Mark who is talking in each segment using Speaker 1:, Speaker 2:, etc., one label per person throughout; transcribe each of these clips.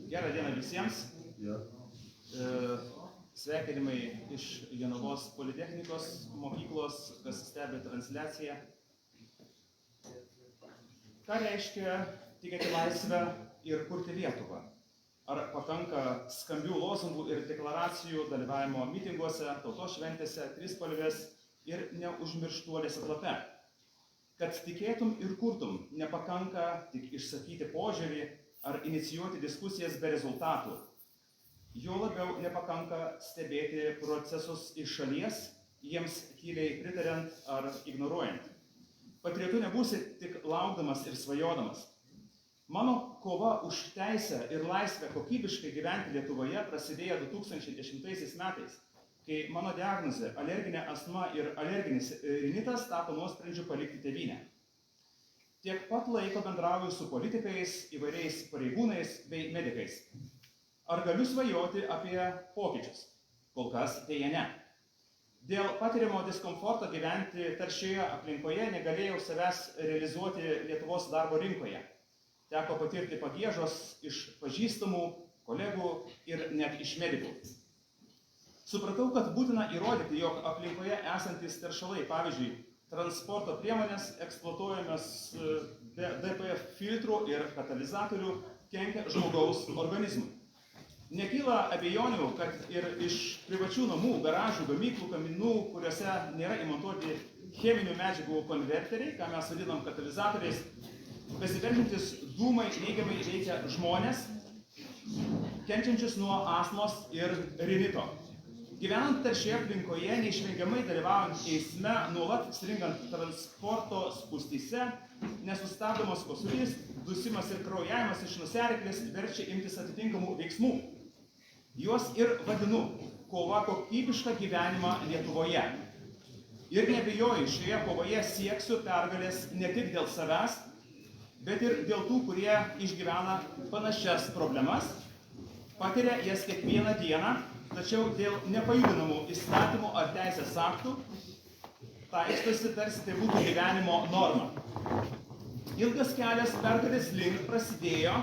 Speaker 1: Gerą dieną visiems. Sveikinimai iš Jonavos Politechnikos mokyklos, kas stebi transliaciją. Ką reiškia tikėti laisvę ir kurti Lietuvą? Ar pakanka skambių lozungų ir deklaracijų, dalyvavimo mitinguose, tautos šventėse, trispalvės ir neužmirštuolėse lape? Kad tikėtum ir kurtum, nepakanka tik išsakyti požiūrį ar inicijuoti diskusijas be rezultatų. Jo labiau nepakanka stebėti procesus iš šalies, jiems tyliai pritariant ar ignoruojant. Patriotu nebūsi tik laukdamas ir svajodamas. Mano kova už teisę ir laisvę kokybiškai gyventi Lietuvoje prasidėjo 2010 metais, kai mano diagnozė alerginė astma ir alerginis rinitas tapo nuosprendžiu palikti tėvynę. Tiek pat laiko bendrauju su politikais, įvairiais pareigūnais bei medikais. Ar galiu svajoti apie pokyčius? Kol kas dėja ne. Dėl patiriamo diskomforto gyventi taršioje aplinkoje negalėjau savęs realizuoti Lietuvos darbo rinkoje. Teko patirti pagiežos iš pažįstamų, kolegų ir net iš medikų. Supratau, kad būtina įrodyti, jog aplinkoje esantis teršalai, pavyzdžiui, transporto priemonės eksploatuojamas be DPF filtrų ir katalizatorių kenkia žmogaus organizmui. Nekyla abejonių, kad ir iš privačių namų, garažų, gamyklų, kaminų, kuriuose nėra įmontuoti cheminių medžiagų konverteriai, ką mes vadinam katalizatoriais, besiveržiantys dūmai neigiamai veikia žmonės, kenčiančius nuo astmos ir rinito. Gyvenant taršioje aplinkoje, neišvengiamai dalyvaujant eisme, nuolat stringant transporto spūstyse, nesustabdomas kosulys, dusimas ir kraujavimas iš nosiaryklės verčia imtis atitinkamų veiksmų. Juos ir vadinu kova kokybišką gyvenimą Lietuvoje. Ir nebijoju, šioje kovoje sieksiu pergalės ne tik dėl savęs, bet ir dėl tų, kurie išgyvena panašias problemas, patiria jas kiekvieną dieną, tačiau dėl nepajudinamų įstatymų ar teisės aktų taikstosi tarsi tai būtų gyvenimo norma. Ilgas kelias pergalės link prasidėjo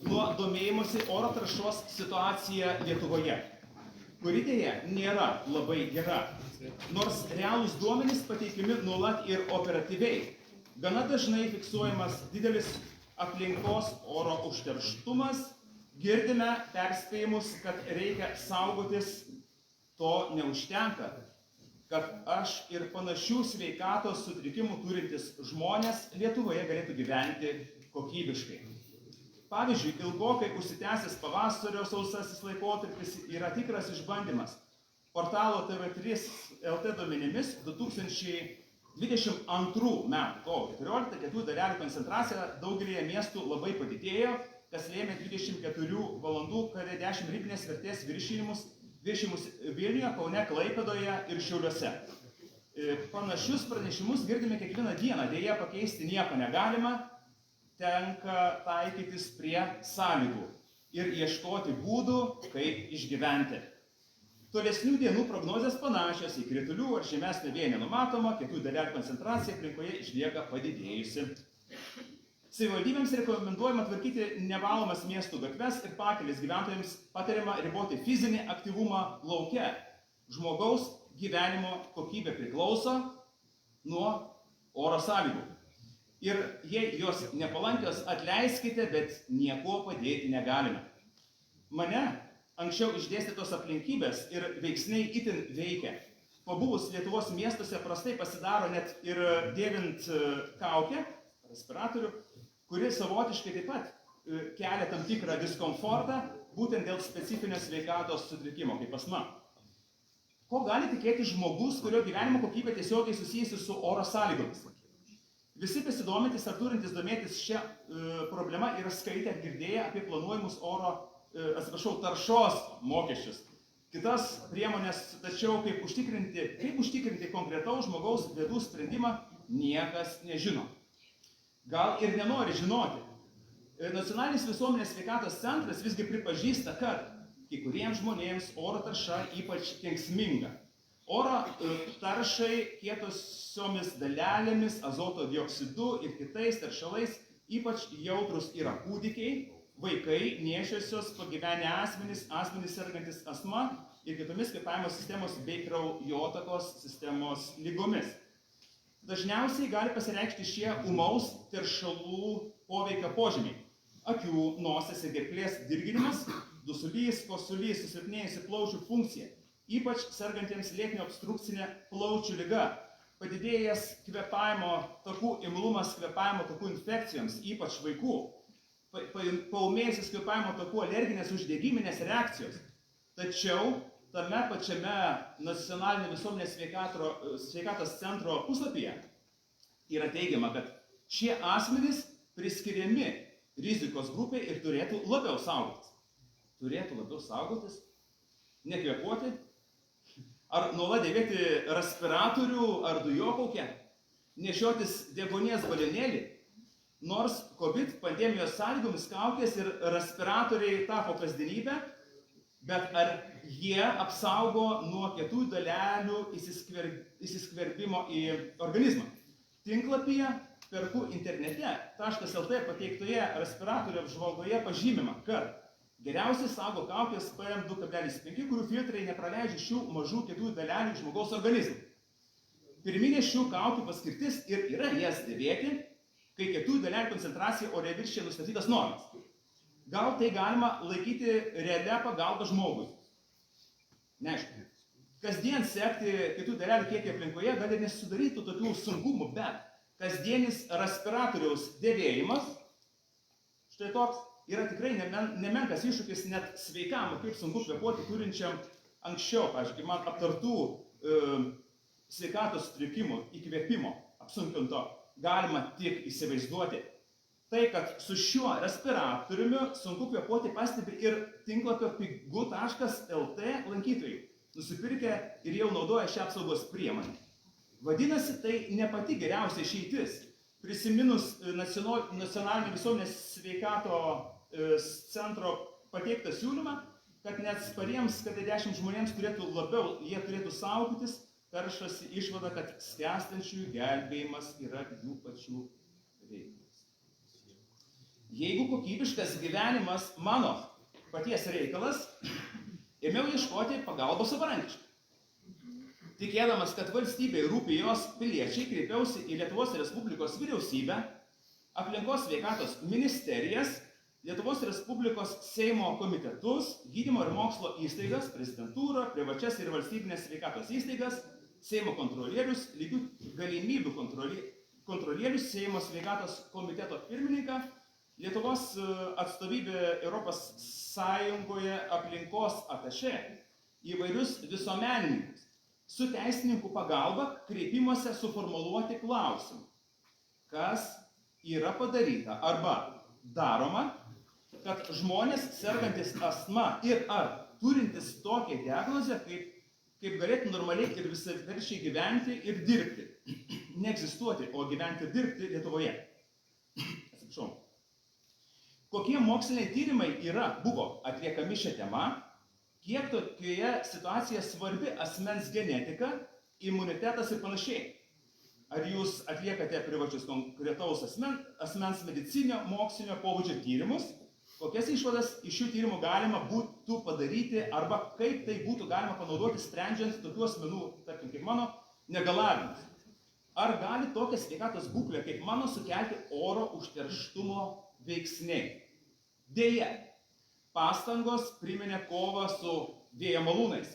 Speaker 1: nuo domėjimosi oro taršos situacija Lietuvoje, kuri dėja nėra labai gera, nors realūs duomenys pateikiami nuolat ir operatyviai. Gana dažnai fiksuojamas didelis aplinkos oro užterštumas, girdime perspėjimus, kad reikia saugotis, to neužtenka, kad aš ir panašių sveikatos sutrikimų turintis žmonės Lietuvoje galėtų gyventi kokybiškai. Pavyzdžiui, ilgokai užsitęsęs pavasario sausasis laikotarpis yra tikras išbandymas. Portalo TV3 LT duomenimis 2022 metų kovo 14 kietųjų dalelių koncentracija daugelėje miestų labai padidėjo, kas lėmė 24 valandų kare 10 ribinės vertės viršijimus Vilniuje, Kaune, Klaipėdoje ir Šiauliuose. Panašius pranešimus girdime kiekvieną dieną, dėja pakeisti nieko negalima, tenka taikytis prie sąlygų ir ieškoti būdų, kaip išgyventi. Tolesnių dienų prognozės panašios į kritulių ar žemesnio vėjo nenumatoma, kietųjų dalelių koncentracija aplinkoje išlieka padidėjusi. Savivaldybėms rekomenduojama tvarkyti nevalomas miestų gatves ir pakelis, gyventojams patariama riboti fizinį aktyvumą lauke. Žmogaus gyvenimo kokybė priklauso nuo oro sąlygų. Ir jei jos nepalankios, atleiskite, bet nieko padėti negalime. Mane anksčiau išdėstytos aplinkybės ir veiksniai itin veikia. Pabuvus Lietuvos miestuose prastai pasidaro net ir dėvint kaukę, respiratorių, kuri savotiškai taip pat kelia tam tikrą diskomfortą, būtent dėl specifinio sveikatos sutrikimo, kaip astma. Ko gali tikėti žmogus, kurio gyvenimo kokybė tiesiogiai susijusi su oro sąlygomis? Visi besidomintis ar turintis domėtis šią problemą yra skaitę ir girdėję apie planuojamus taršos mokesčius. Kitas priemonės, tačiau kaip užtikrinti konkretaus žmogaus bėdų sprendimą, niekas nežino. Gal ir nenori žinoti. Nacionalinis visuomenės sveikatos centras visgi pripažįsta, kad kai kuriems žmonėms oro tarša ypač kenksminga. oro taršai kietosiomis dalelėmis, azoto dioksidu ir kitais teršalais ypač jautrus yra kūdikiai, vaikai, nėščiosios, pagyvenę asmenys, asmenys sergantis astma ir kitomis kvėpavimo sistemos bei kraujotakos sistemos lygomis. Dažniausiai gali pasireikšti šie ūmaus teršalų poveikio požymiai. Akių, nosies ir gerklės dirginimas, dusulys, kosulys, susilpnėjusi plaučių funkcija, ypač sergantiems lėtinio obstrukcinė plaučių liga, padidėjęs kvėpavimo takų imlumas kvėpavimo takų infekcijoms, ypač vaikų, paūmėjusios kvėpavimo takų alerginės uždegiminės reakcijos. Tačiau tame pačiame Nacionalinio visuomenės sveikatos centro puslapyje yra teigiama, kad šie asmenys priskiriami rizikos grupiai ir turėtų labiau saugotis. Turėtų labiau saugotis, nekvėpuoti, ar nuolat dėvėti respiratorių ar dujokaukę, nešiotis deguonies balionėlį, nors COVID pandemijos sąlygomis kaukės ir respiratoriai tapo kasdienybę, bet ar jie apsaugo nuo kietųjų dalelių įsiskverbimo į organizmą? Tinklapyje perku internete.lt pateiktoje respiratorių apžvalgoje pažymima, kad geriausiai saugo kaukės PM2,5, kurių filtrai nepraleidžia šių mažų kietųjų dalelių į žmogaus organizmą. Pirminė šių kaukių paskirtis ir yra jas dėvėti, kai kietųjų dalelių koncentracija ore viršija nustatytas normas. Gal tai galima laikyti realia pagalba žmogui? Neaišku. Kasdien sekti kietųjų dalelių kiekį aplinkoje gali nesudarytų tokių sunkumų, bet kasdienis respiratoriaus dėvėjimas, štai toks, yra tikrai nemenkas iššūkis net sveikam, kaip sunku kvėpuoti turinčiam anksčiau, pavyzdžiui, man aptartų sveikatos sutrikimų įkvėpimo apsunkinto galima tik įsivaizduoti. Tai, kad su šiuo respiratoriumi sunku kvėpuoti pastebi ir tinklapio pigu.lt lankytojai, nusipirkę ir jau naudoja šią apsaugos priemonę. Vadinasi, tai ne pati geriausia išeitis. Prisiminus Nacionalinio visuomenės sveikatos centro pateiktą siūlymą, kad net spariems, kad 10 žmonėms jie turėtų saugotis, peršasi išvada, kad skęstančiųjų gelbėjimas yra jų pačių reikalas. Jeigu kokybiškas gyvenimas mano paties reikalas, ėmiau ieškoti pagalbos savarankiškai. Tikėdamas, kad valstybei rūpi jos piliečiai, kreipiausi į Lietuvos Respublikos vyriausybę, aplinkos sveikatos ministerijas, Lietuvos Respublikos Seimo komitetus, gydymo ir mokslo įstaigas, prezidentūrą, privačias ir valstybinės sveikatos įstaigas, Seimo kontrolierius, lygių galimybių kontrolierius, Seimo sveikatos komiteto pirmininką, Lietuvos atstovybė Europos Sąjungoje aplinkos atašė, įvairius visuomenininkus. Su teisininkų pagalba kreipimuose suformuluoti klausimą, kas yra padaryta arba daroma, kad žmonės sergantis astma ir ar turintis tokią diagnozę, kaip galėtų normaliai ir visaverčiai gyventi ir dirbti. Neegzistuoti, o gyventi ir dirbti Lietuvoje. Atsiprašau. Kokie moksliniai tyrimai buvo atliekami šią temą, kiek tokioje situacijoje svarbi asmens genetika, imunitetas ir panašiai. Ar jūs atliekate privačius konkretaus asmens medicinio mokslinio pobūdžio tyrimus, kokias išvadas iš šių tyrimų galima būtų padaryti arba kaip tai būtų galima panaudoti sprendžiant tokių asmenų, tarkim kaip mano, negalavimus. Ar gali tokią sveikatos būklę kaip mano sukelti oro užterštumo veiksniai? Deja, pastangos priminė kovą su vėjo malūnais.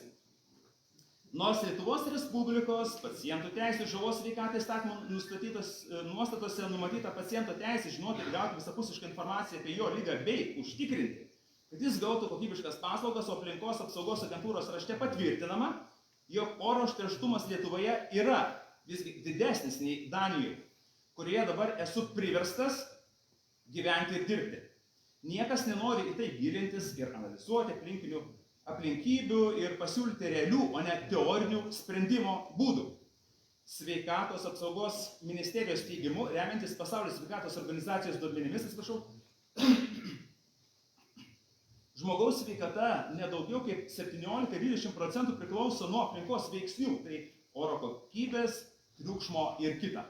Speaker 1: Nors Lietuvos Respublikos pacientų teisių žalos sveikatai įstatymo nustatytos nuostatose numatyta paciento teisė žinoti ir gauti visapusišką informaciją apie jo ligą bei užtikrinti, kad jis gautų kokybiškas paslaugas, o aplinkos apsaugos agentūros rašte patvirtinama, jog oro užterštumas Lietuvoje yra visgi didesnis nei Danijoje, kurioje dabar esu priverstas gyventi ir dirbti. Niekas nenori į tai gilintis ir analizuoti aplinkybių ir pasiūlyti realių, o ne teorinių sprendimo būdų. Sveikatos apsaugos ministerijos teigimu, remiantis Pasaulio sveikatos organizacijos duomenimis, Žmogaus sveikata nedaugiau kaip 17–20% priklauso nuo aplinkos veiksnių, tai oro kokybės, triukšmo ir kita.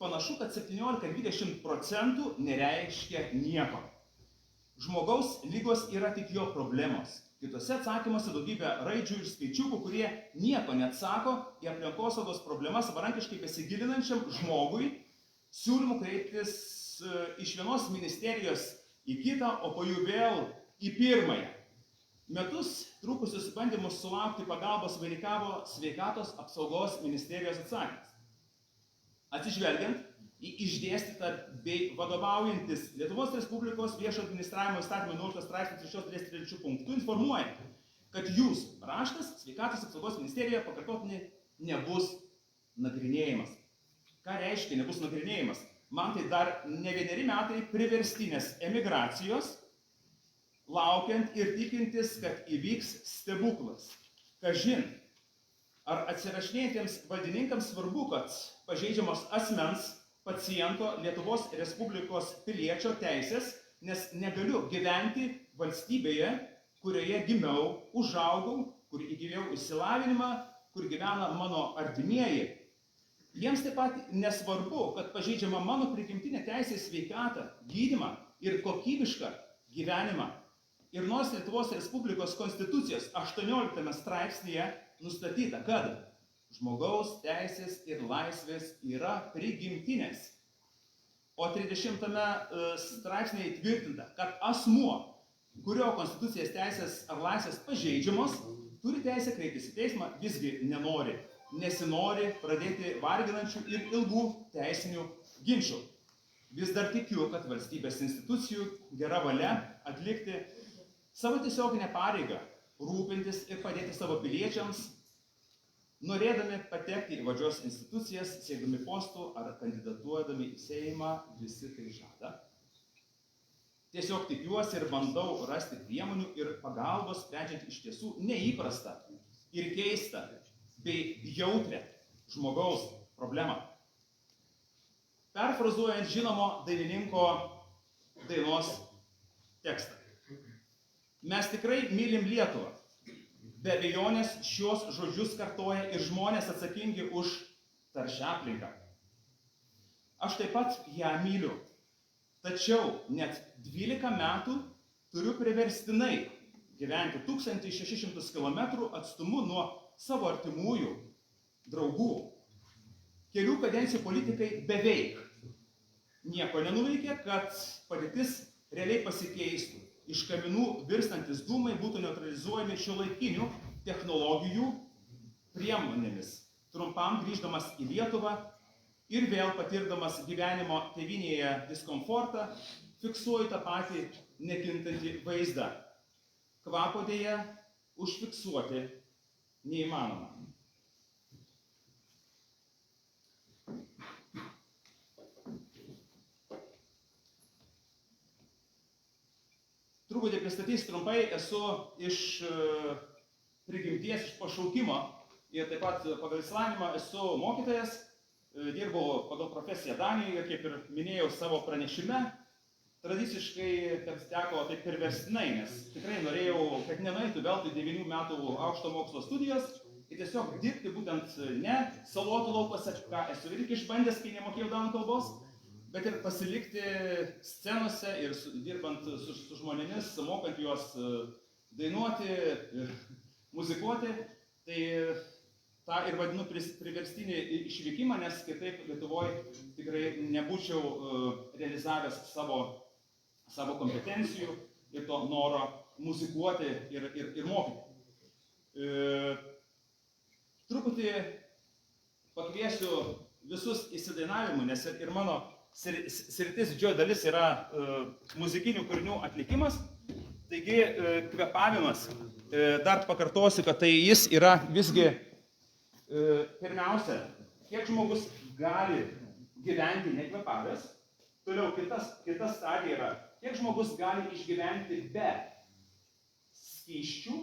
Speaker 1: Panašu, kad 17–20% nereiškia nieko. Žmogaus lygos yra tik jo problemos. Kitose atsakymuose daugybė raidžių ir skaičiukų, kurie nieko neatsako į aplinkosaugos problemas savarankiškai besigilinančiam žmogui, siūlymų kreiptis iš vienos ministerijos į kitą, o po jų vėl į pirmąją. Metus trukusius bandymus sulaukti pagalbos vainikavo sveikatos apsaugos ministerijos atsakymas. Atsižvelgiant į išdėstytą bei vadovaujantis Lietuvos Respublikos viešo administravimo įstatymo 11 straipsnio 3 dalies 3 punktų informuoja, kad jūsų raštas sveikatos apsaugos ministerijoje pakartotinai nebus nagrinėjimas. Ką reiškia nebus nagrinėjimas? Man tai dar ne 1 metai priverstinės emigracijos, laukiant ir tikintis, kad įvyks stebuklas. Kažin, ar atsirašinėjantiems valdininkams svarbu, kad pažeidžiamos asmens, paciento, Lietuvos Respublikos piliečio teisės, nes negaliu gyventi valstybėje, kurioje gimiau, užaugau, kur įgyjau išsilavinimą, kur gyvena mano artimieji. Jiems taip pat nesvarbu, kad pažeidžiama mano prigimtinė teisė į sveikatą, gydymą ir kokybišką gyvenimą. Ir nors Lietuvos Respublikos konstitucijos 18 straipsnėje nustatyta, kad žmogaus teisės ir laisvės yra prigimtinės, o 30 straipsnėje įtvirtinta, kad asmuo, kurio konstitucijos teisės ar laisvės pažeidžiamos, turi teisę kreiptis į teismą, visgi nesinori pradėti varginančių ir ilgų teisinių ginčų. Vis dar tikiu, kad valstybės institucijų gera valia atlikti savo tiesioginę pareigą, rūpintis ir padėti savo piliečiams, norėdami patekti į valdžios institucijas, siekdami postų ar kandidatuodami į Seimą, visi tai žada. Tiesiog tikiuosi ir bandau rasti priemonių ir pagalbos, sprendžiant iš tiesų neįprastą ir keistą bei jautrią žmogaus problemą. Perfrazuojant žinomo dainininko dainos tekstą. Mes tikrai mylim Lietuvą. Be abejonės šios žodžius kartoja ir žmonės atsakingi už taršią aplinką. Aš taip pat ją myliu. Tačiau net 12 metų turiu priverstinai gyventi 1600 km atstumu nuo savo artimųjų, draugų. Kelių kadencijų politikai beveik nieko nenuveikė, kad padėtis realiai pasikeistų. Iš kaminų virstantis dūmai būtų neutralizuojami šiuolaikinių technologijų priemonėmis. Trumpam grįždamas į Lietuvą ir vėl patirdamas gyvenimo tėvynėje diskomfortą, fiksuoju tą patį nekintantį vaizdą. Kvapo deja užfiksuoti neįmanoma. Truputį pristatysiu trumpai, esu iš prigimties, iš pašaukimo ir taip pat pagal išsilavinimą esu mokytojas, dirbau pagal profesiją Danijoje, kaip ir minėjau savo pranešime. Tradiciškai, kad teko taip priverstinai, nes tikrai norėjau, kad nenueitų veltui 9 metų aukšto mokslo studijos ir tiesiog dirbti būtent ne salotų laukuose, ką esu irgi išbandęs, kai nemokėjau danų kalbos, bet ir pasilikti scenose ir dirbant su žmonėmis, mokant juos dainuoti ir muzikuoti. Tai tą ir vadinu priverstinį išvykimą, nes kitaip Lietuvoje tikrai nebūčiau realizavęs savo kompetencijų ir to noro muzikuoti ir mokyti. Truputį pakviesiu visus įsidainavimui, nes ir mano sritis didžioji dalis yra muzikinių kūrinių atlikimas, taigi kvėpavimas, dar pakartosiu, kad tai jis yra visgi pirmiausia, kiek žmogus gali gyventi nekvėpavęs, toliau kita stadija yra, kiek žmogus gali išgyventi be skysčių,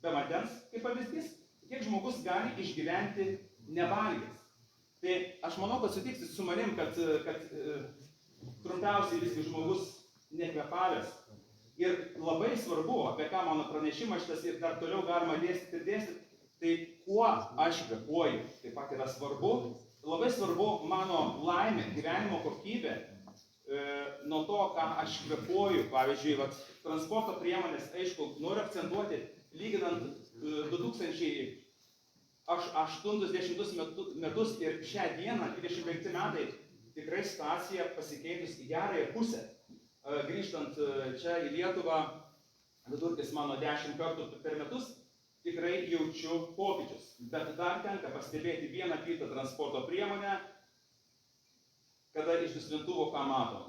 Speaker 1: be vandens, kaip pavyzdys, kiek žmogus gali išgyventi nevalgęs. Tai aš manau, kad sutiksit su manim, kad trumpiausiai visgi žmogus nekvėpavęs Ir labai svarbu, apie ką mano pranešimas šitas ir dar toliau galima dėstyti, tai kuo aš kvėpuoju, taip pat yra svarbu. Labai svarbu mano laimė, gyvenimo kokybė, nuo to, ką aš kvėpuoju. Pavyzdžiui, transporto priemonės, aišku, noriu akcentuoti, lyginant 2008-10 metus ir šią dieną, 25 metai, tikrai situacija pasikeitus į gerąją pusę. Grįžtant čia į Lietuvą, vidurkis mano 10 kartų per metus, tikrai jaučiu pokyčius. Bet dar tenka pastebėti vieną kitą transporto priemonę, kada iš duslintuvo ką matom.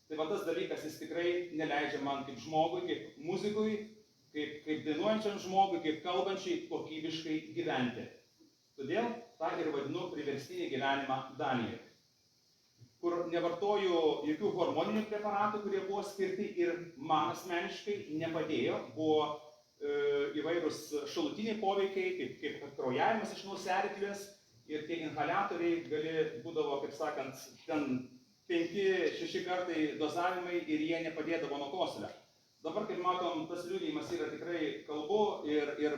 Speaker 1: Tai va tas dalykas, jis tikrai neleidžia man kaip žmogui, kaip muzikui, kaip dainuojančiam žmogui, kaip kalbančiai kokybiškai gyventi. Todėl tą ir vadinu priverstinį gyvenimą Danijoje, kur nevartoju jokių hormoninių preparatų, kurie buvo skirti ir man asmeniškai nepadėjo. Buvo įvairūs šalutiniai poveikiai, kaip kraujavimas iš nosiaryklės ir tie inhaliatoriai būdavo, kaip sakant, ten 5-6 kartai dozavimai ir jie nepadėdavo nuo kosulio. Dabar, kaip matom, tas liudijimas yra tikrai kalbu ir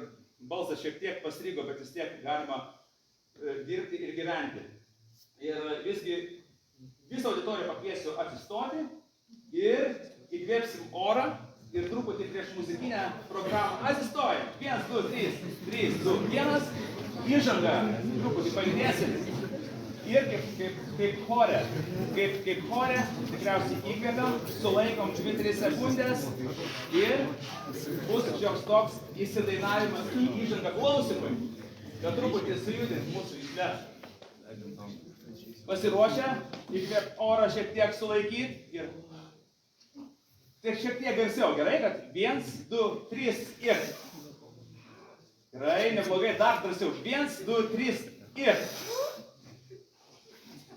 Speaker 1: balsas šiek tiek pastrigo, bet vis tiek galima dirbti ir gyventi. Ir visgi visą auditoriją pakviesiu atsistoti ir įkvėpsim orą ir truputį prieš muzikinę programą atsistojam. 1, 2, 3, 3, 2, 1. Įžanga, truputį pajudėsim. Ir kaip chore, tikriausiai įkvėpiam, sulaikom 2-3 sekundės ir bus šioks toks įsidainavimas į įžangą klausimui, kad truputį sujudint mūsų jusles. Pasiruošę, įkvėp orą šiek tiek sulaikyti ir šiek tiek garsiau, gerai, kad 1, 2, 3 ir. Gerai, neblogai, dar drąsiau. 1, 2, 3 ir.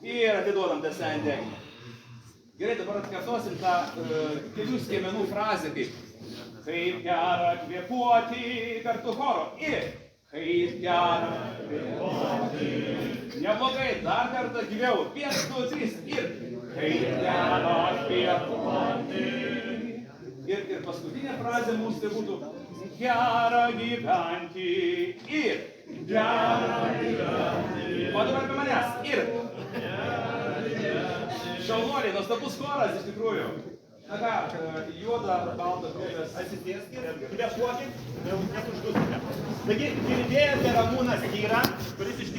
Speaker 1: Ir atiduodam desant deginį. Gerai, dabar atkartosim tą kelių skiemenų frazę kaip gera kvėpuoti kartu choro. Ir kaip gera kvėpuoti. Neblogai, dar kartą gyviau. 1, 2, 3 ir. Kaip gera kvėpuoti. Ir paskutinė frazė mūsų tai būtų gera gyventi. Ir. Gera gyventi. O dabar apie manęs. Ir. Šaunuoliai, nuostabus choras iš tikrųjų. Na ką, juoda, balta, krūvės.
Speaker 2: Atsitieskit, kvėpuokit, nesužduskite. Taigi, girdėjote Ramūną Skyrą, kuris iš